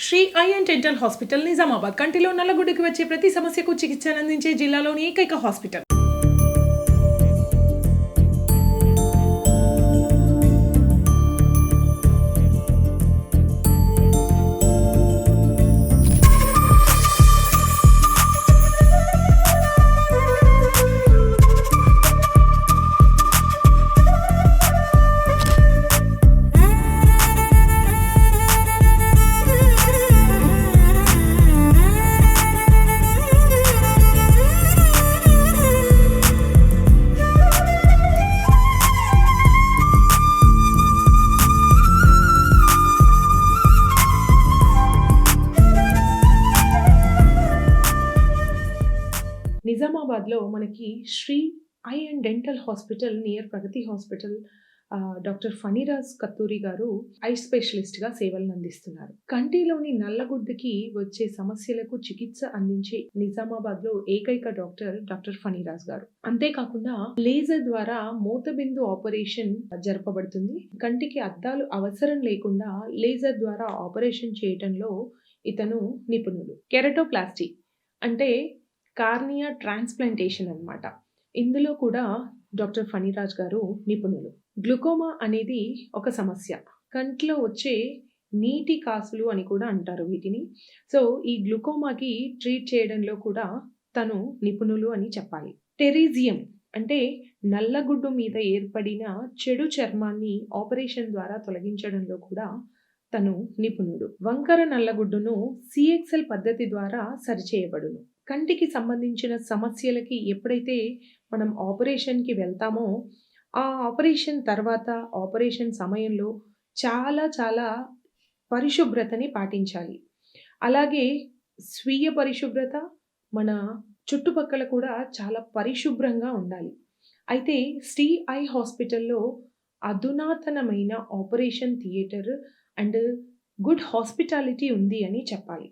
Shri eye and dental hospital Nizamabad కంటిలో నల్లగుడ్డుకి వచ్చే ప్రతి సమస్యకు చికిత్సను అందించే జిల్లాలోని ఏకైక హాస్పిటల్. నిజామాబాద్లో మనకి Sri eye and dental hospital near Pragati hospital doctor Phaniraj Katturi గారు ఐ స్పెషలిస్ట్గా సేవలను అందిస్తున్నారు. కంటిలోని నల్లగుడ్డుకి వచ్చే సమస్యలకు చికిత్స అందించే నిజామాబాద్లో ఏకైక డాక్టర్ ఫణిరాజ్ గారు. అంతేకాకుండా లేజర్ ద్వారా మూతబిందు ఆపరేషన్ జరపబడుతుంది. కంటికి అద్దాలు అవసరం లేకుండా లేజర్ ద్వారా ఆపరేషన్ చేయటంలో ఇతను నిపుణులు. కెరటోప్లాస్టీ అంటే కార్నియా ట్రాన్స్ప్లాంటేషన్ అన్నమాట. ఇందులో కూడా డాక్టర్ ఫణిరాజ్ గారు నిపుణులు. గ్లూకోమా అనేది ఒక సమస్య. కంట్లో వచ్చే నీటి కాసులు అని కూడా అంటారు వీటిని. సో ఈ గ్లూకోమాకి ట్రీట్ చేయడంలో కూడా తను నిపుణులు అని చెప్పాలి. టెరీజియం అంటే నల్లగుడ్డు మీద ఏర్పడిన చెడు చర్మాన్ని ఆపరేషన్ ద్వారా తొలగించడంలో కూడా తను నిపుణుడు. వంకర నల్లగుడ్డును సిఎక్స్ఎల్ పద్ధతి ద్వారా సరిచేయబడును. కంటికి సంబంధించిన సమస్యలకి ఎప్పుడైతే మనం ఆపరేషన్కి వెళ్తామో ఆ ఆపరేషన్ తర్వాత ఆపరేషన్ సమయంలో చాలా పరిశుభ్రతని పాటించాలి. అలాగే స్వీయ పరిశుభ్రత, మన చుట్టుపక్కల కూడా చాలా పరిశుభ్రంగా ఉండాలి. అయితే శ్రీ ఐ హాస్పిటల్లో అధునాతనమైన operation theatre and good hospitality ఉంది అని చెప్పాలి.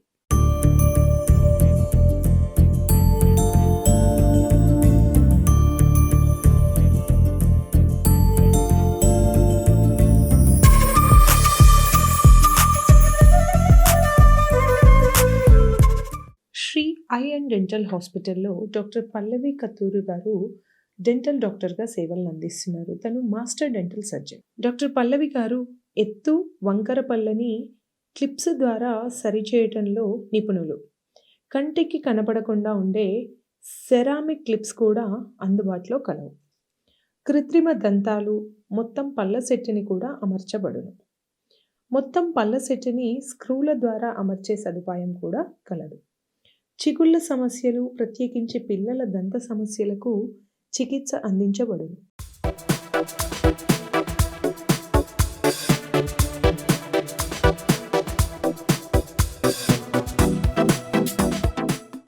శ్రీ ఐ అండ్ డెంటల్ హాస్పిటల్లో డాక్టర్ పల్లవి కత్తూరి గారు డెంటల్ డాక్టర్గా సేవలను అందిస్తున్నారు. తను మాస్టర్ డెంటల్ సర్జన్. డాక్టర్ పల్లవి గారు ఎత్తు వంకర పళ్ళని క్లిప్స్ ద్వారా సరిచేయటంలో నిపుణులు. కంటికి కనపడకుండా ఉండే సెరామిక్ క్లిప్స్ కూడా అందుబాటులో కలవు. కృత్రిమ దంతాలు, మొత్తం పళ్ళ సెట్టుని కూడా అమర్చబడును. మొత్తం పళ్ళ సెట్టుని స్క్రూల ద్వారా అమర్చే సదుపాయం కూడా కలదు. చిగుళ్ళ సమస్యలు, ప్రత్యేకించి పిల్లల దంత సమస్యలకు చికిత్స అందించబడును.